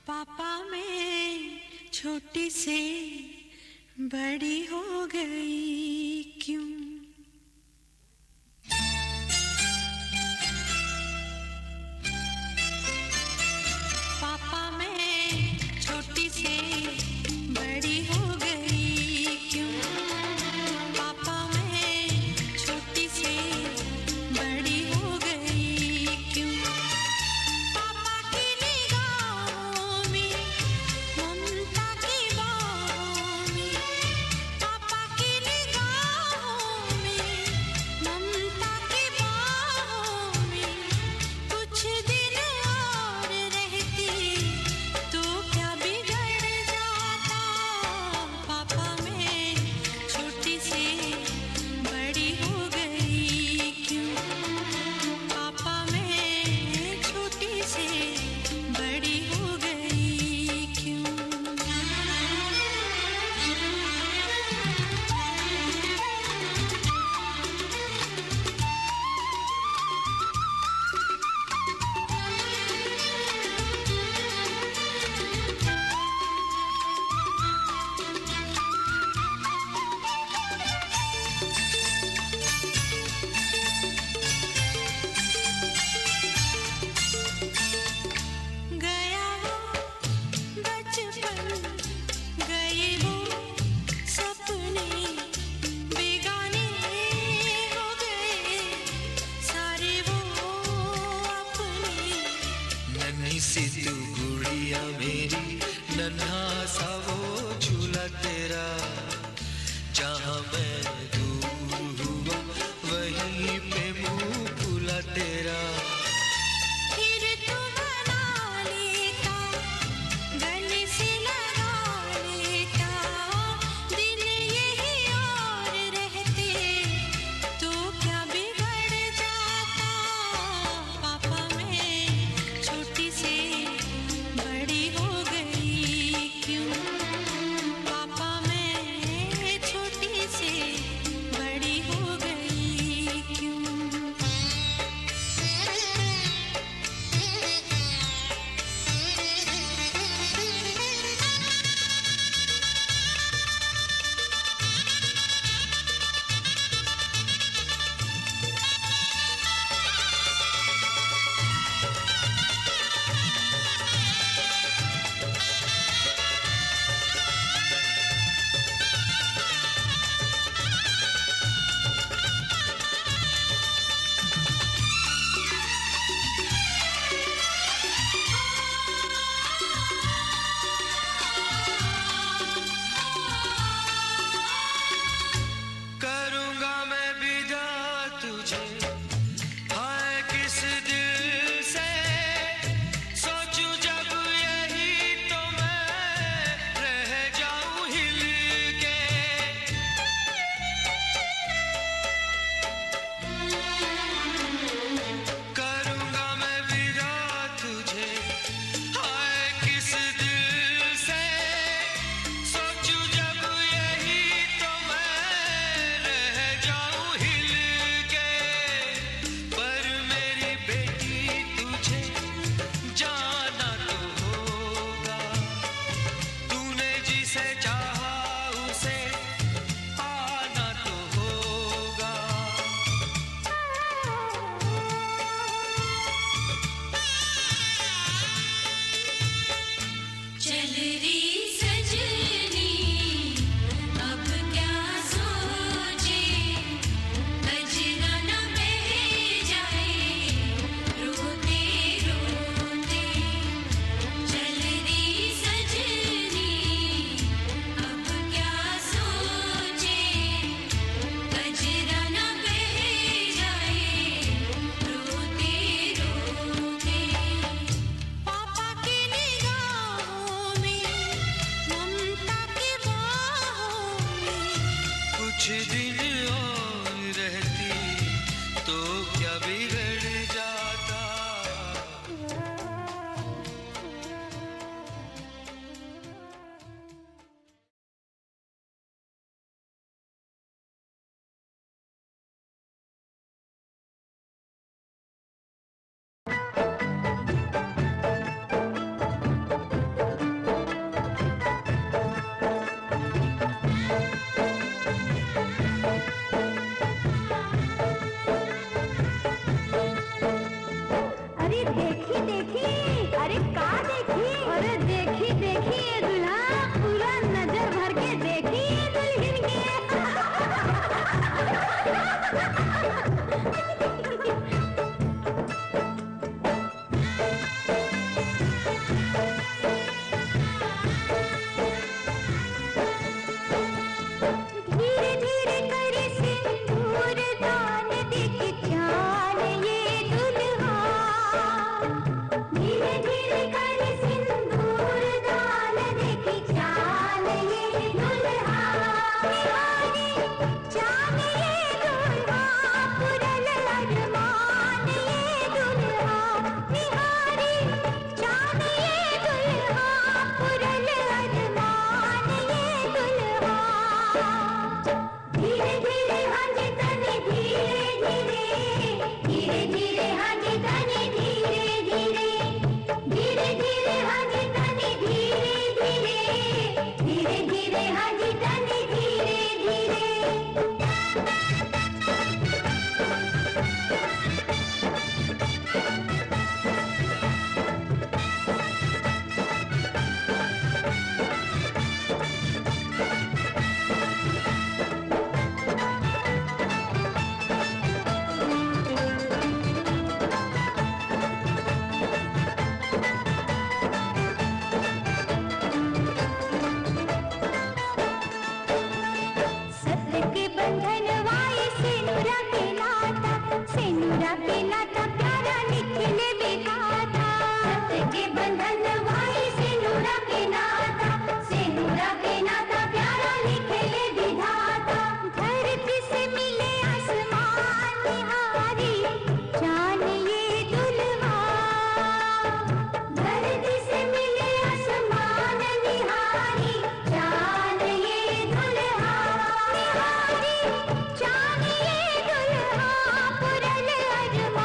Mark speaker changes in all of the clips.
Speaker 1: पापा मैं छोटी से बड़ी हो गई क्यों? पापा मैं छोटी से बड़ी हो गई क्यों? पापा मैं छोटी से बड़ी हो गई क्यों? पापा की निगाहों में ममता की बाहों में, पापा की निगाहों में ममता की बाहों में, कुछ दिन और रहती तो क्या बिगड़ जाता? पापा मैं छोटी से बड़ी हो गई क्यों? पापा मैं छोटी से बड़ी हो गई क्यों? गया वो बचपन, गए वो सपने, बेगाने हो गए सारे वो अपने।
Speaker 2: नन्ही सी तू गुड़िया मेरी, नन्हा सा वो झूला तेरा, जहाँ मैं दूर हुआ वहीं पे मुँह फूला तेरा।
Speaker 1: फिर तू बना लेता, गले से लगा लेता, दिन यही और रहते तो क्या बिगड़ जाता? पापा मैं छोटी से बड़ी हो गई क्यों? पापा मैं छोटी से बड़ी हो गई क्यों?
Speaker 2: करूँगा मैं विदा तुझे, हाय किस दिल से सोचूं जब यही तो मैं रह जाऊं हिल के। करूँगा मैं विदा तुझे, हाय किस दिल से सोचूं जब यही तो मैं रह जाऊं हिल के। पर मेरी बेटी तुझे जाना तो होगा, तूने जिसे चाहा उसे पाना तो होगा।
Speaker 1: चल री सजनी अब क्या सोचे, कजरा न बह जाए रोते रोते। चल री सजनी अब क्या सोचे, कजरा न बह जाए रोते रोते। पापा की निगाहों में ममता की बाहों में,
Speaker 2: कुछ दिन और रहती तो क्या बिगड़ जाता?
Speaker 3: के बंधन वाए सेनुरा के नाता प्यारा निखिले विधाता। सत्य के बंधन वाए सेनुरा के नाता प्यारा निखिले विधाता। धरती से मिले आसमान निहारी जान ये दुल्हा। धरती से मिले आसमान निहारी जान ये दुल्हा। निहारी जान ये दुल्हा पुरन अरमान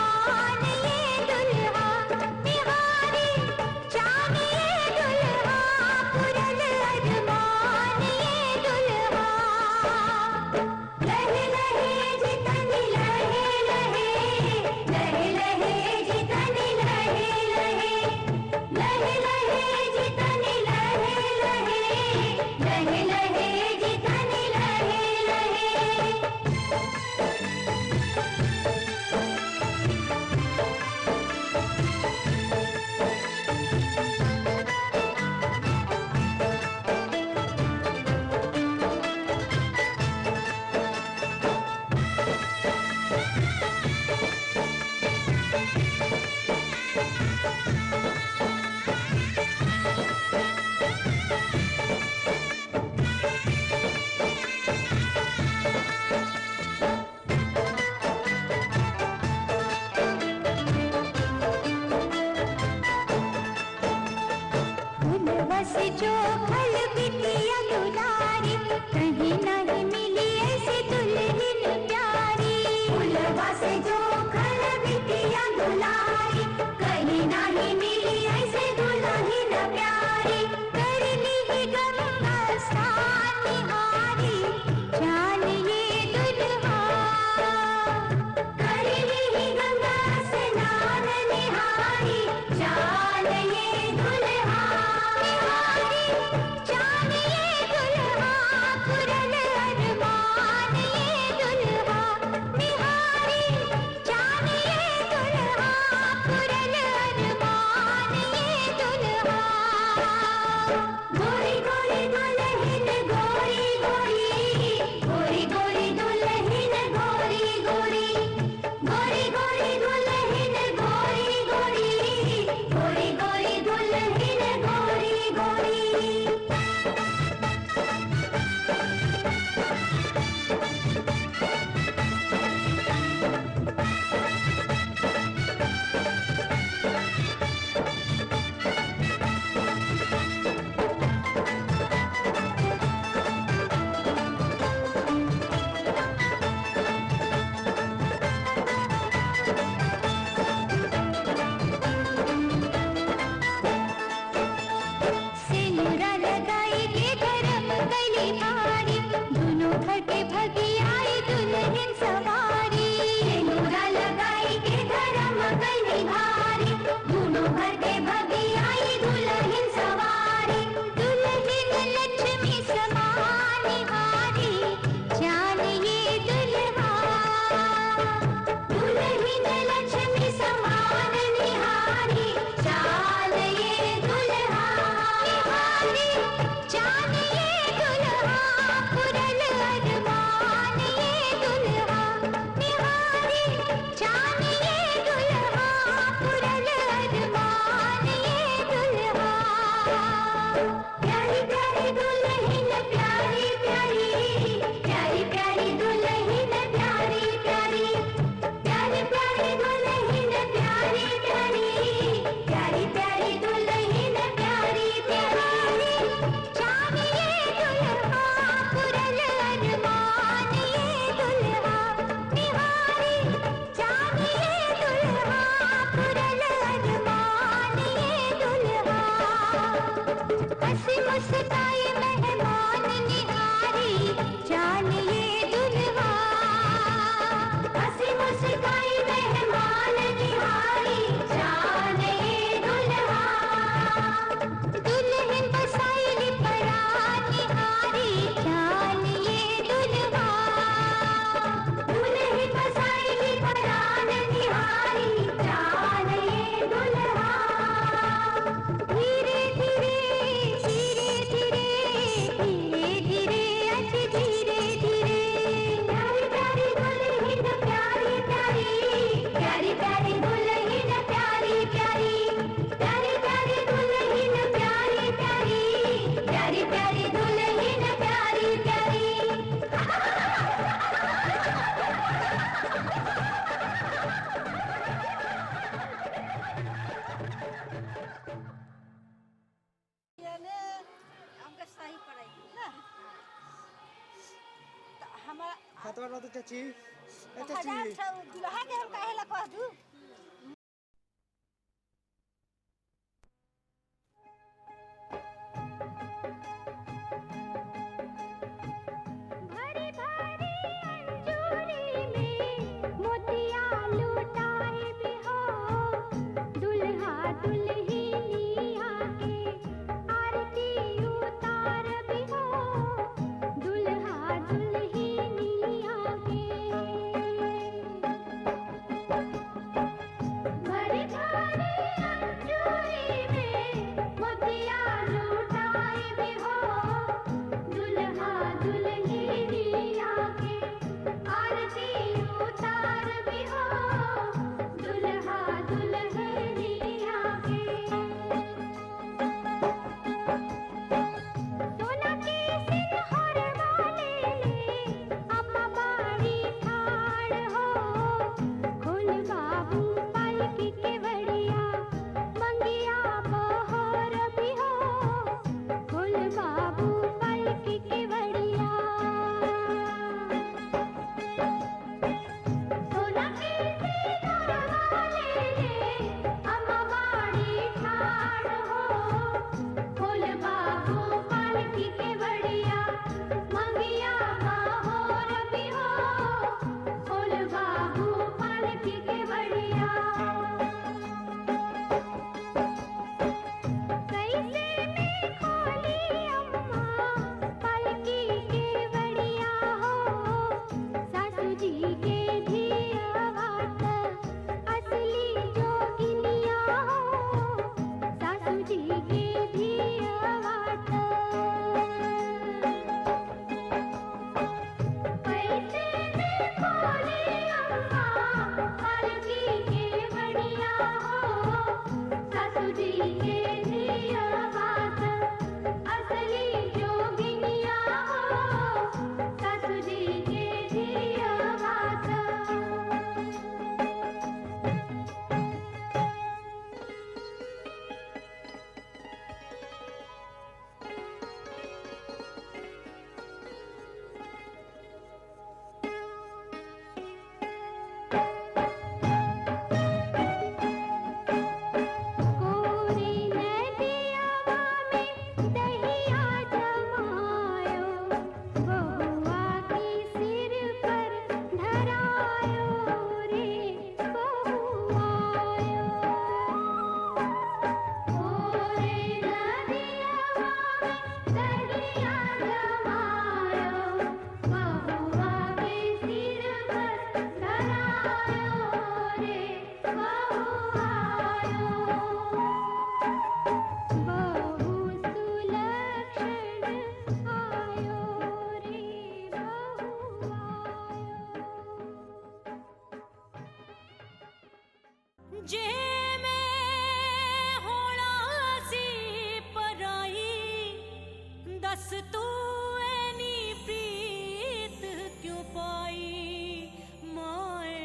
Speaker 4: हाथ वाला तो चाची ए चाची
Speaker 5: हजार दुल्हा के हम काहे ला कह दू
Speaker 3: भरी भरी अंजूरी में मोतिया लुटाए भी हो दुल्हा दुल्हनिया के आरती उतार भी हो दुल्हा दुल्हनिया के भरी भरी अंजूरी में मोतिया लुटाए भी हो दुल्हा दुल्हनिया के आरती उतार भी हो दुल्हा दुल्हनिया के सोना के सिंहर वाले अम्मा बाड़ी ठाड़ हो खोल बाबू पालकी के बड़िया मंगिया बहोर भी हो खोल बाबू पालकी के बड़िया सोना के सिंहर वाले अम्मा बाड़ी ठाड़ हो खोल बाबू पालकी के बड़िया मंगिया बहोर भी हो खोल बाबू पालकी के बड़िया कैसे में खोली अम्मा पालकी के बड़िया हो सासू जी के धियावात असली जोगिनिया हो सासू जी के धियावात कैसे में खोली अम्मा पालकी के बड़िया हो सासू जी के धियावात असली जोगिनिया हो सासू जी के धियावात कोरी नदियावा में दहिया जमायो बहुआ की सिर पर धरायो रे बहुआयो कोरी नदियावा में दहिया जमायो बहुआ के सिर पर धरायो रे बहुआयो बहु सुलक्षण आयो रे बहुआयो
Speaker 1: जे मैं होना सी पराई दस तू ऐनी प्रीत क्यों पाई माए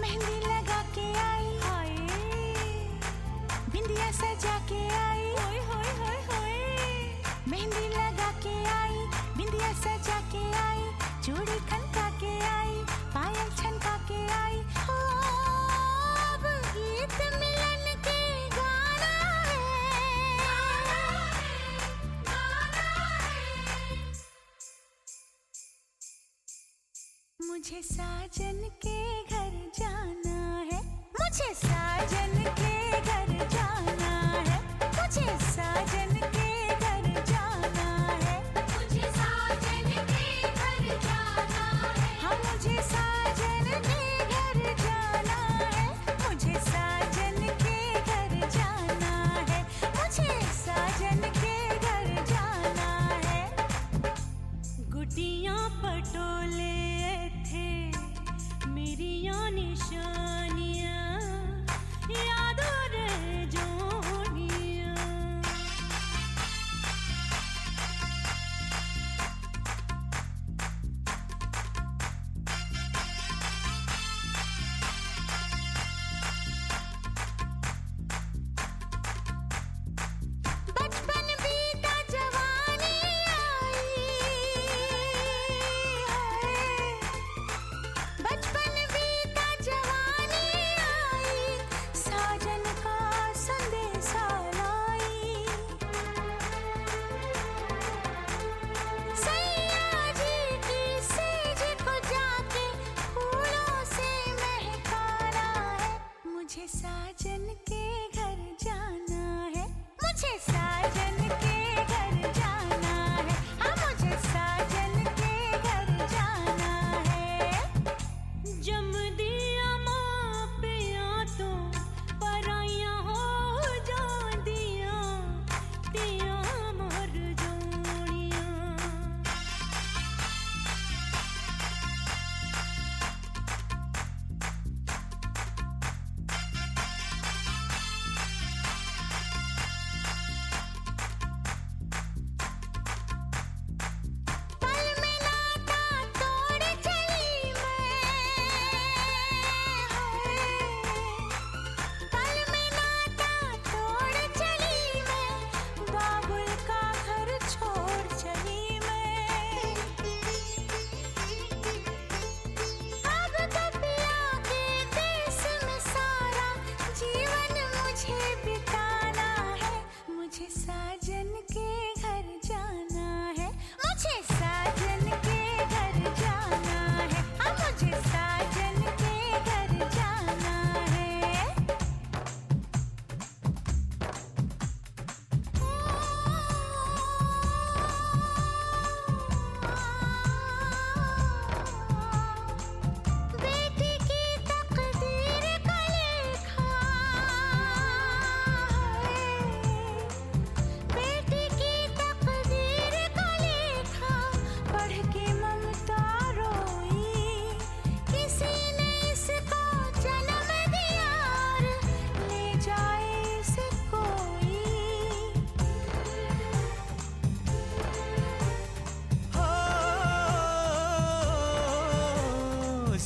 Speaker 6: मेहंदी लगा के आई
Speaker 1: हाय
Speaker 6: बिंदिया सजा के आई
Speaker 1: होय होय होय होय
Speaker 6: मेहंदी लगा के आई बिंदिया सजा के आई चूड़ी खनका के आई पायल छनका के आई हो अब गीत मिलन के गाना है मुझे साजन के घर जाना है मुझे साजन के घर जाना है मुझे साजन के घर जाना है
Speaker 1: मुझे साजन के घर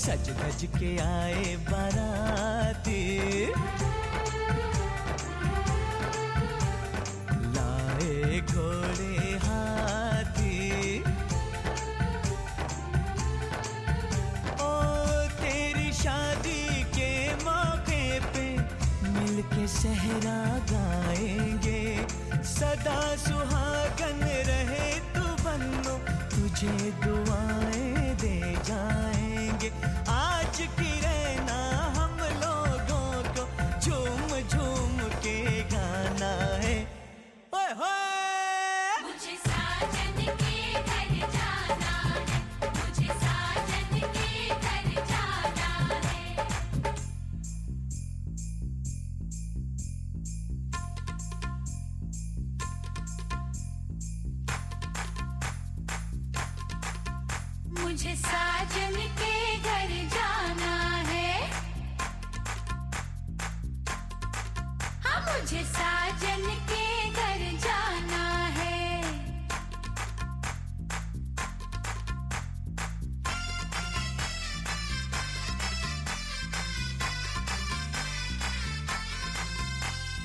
Speaker 7: सज धज के आए बाराती, लाए घोड़े हाथी। ओ तेरी शादी के मौके पे मिलके सहरा गाएंगे, सदा सुहागन रहे तू बन्नो, तुझे दुआएं दे जाएंगे। आज की रहना हम लोगों को झूम झूम के गाना है। ओए होए
Speaker 1: मुझे साजन के घर जाना है, मुझे साजन के घर जाना है। मुझे साजन के घर जाना है, हाँ मुझे साजन के घर जाना है।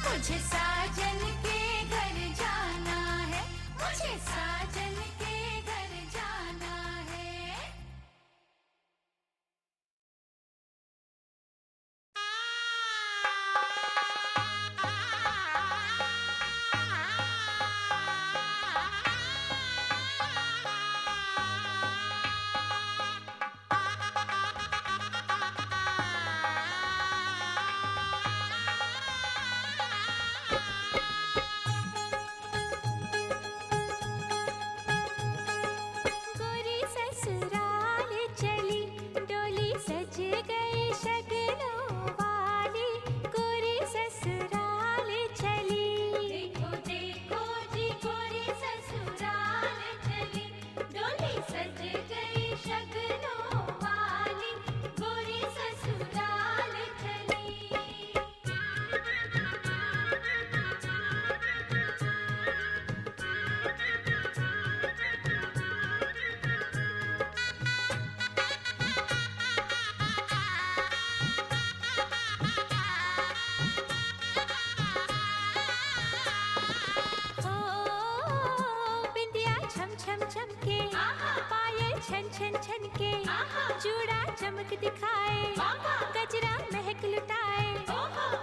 Speaker 1: मुझे साजन के घर जाना है, मुझे साजन के घर जाना है। गोरी ससुराल चली, डोली सज गई शगनों वाली। गोरी ससुराल चली, देखो देखो जी गोरी ससुराल चली, डोली सज गई शगनों वाली। गोरी ससुराल चली। ओ बिंदिया छम छम चमके, पायल छन छन छन के, चूड़ा चमक दिखाए, गजरा महक लुटाए,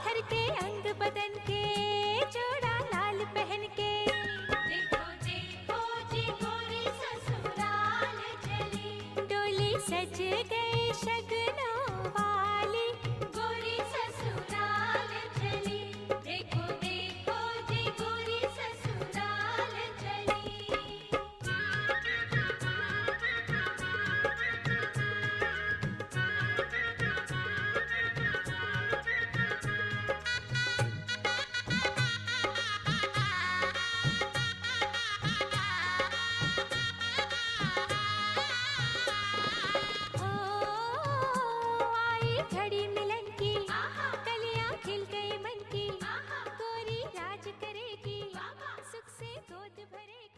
Speaker 1: थर के अंग बदन के, चूड़ा लाल पहन के। देखो देखो जी गोरी ससुराल चली, डोली सज गई शगनों वाली। गोरी ससुराल चली, देखो देखो जी गोरी ससुराल चली। ओ आई घड़ी मिलन की, कलियां खिल गई मन की। गोरी राज करेगी, सुख से गोद भरेगी।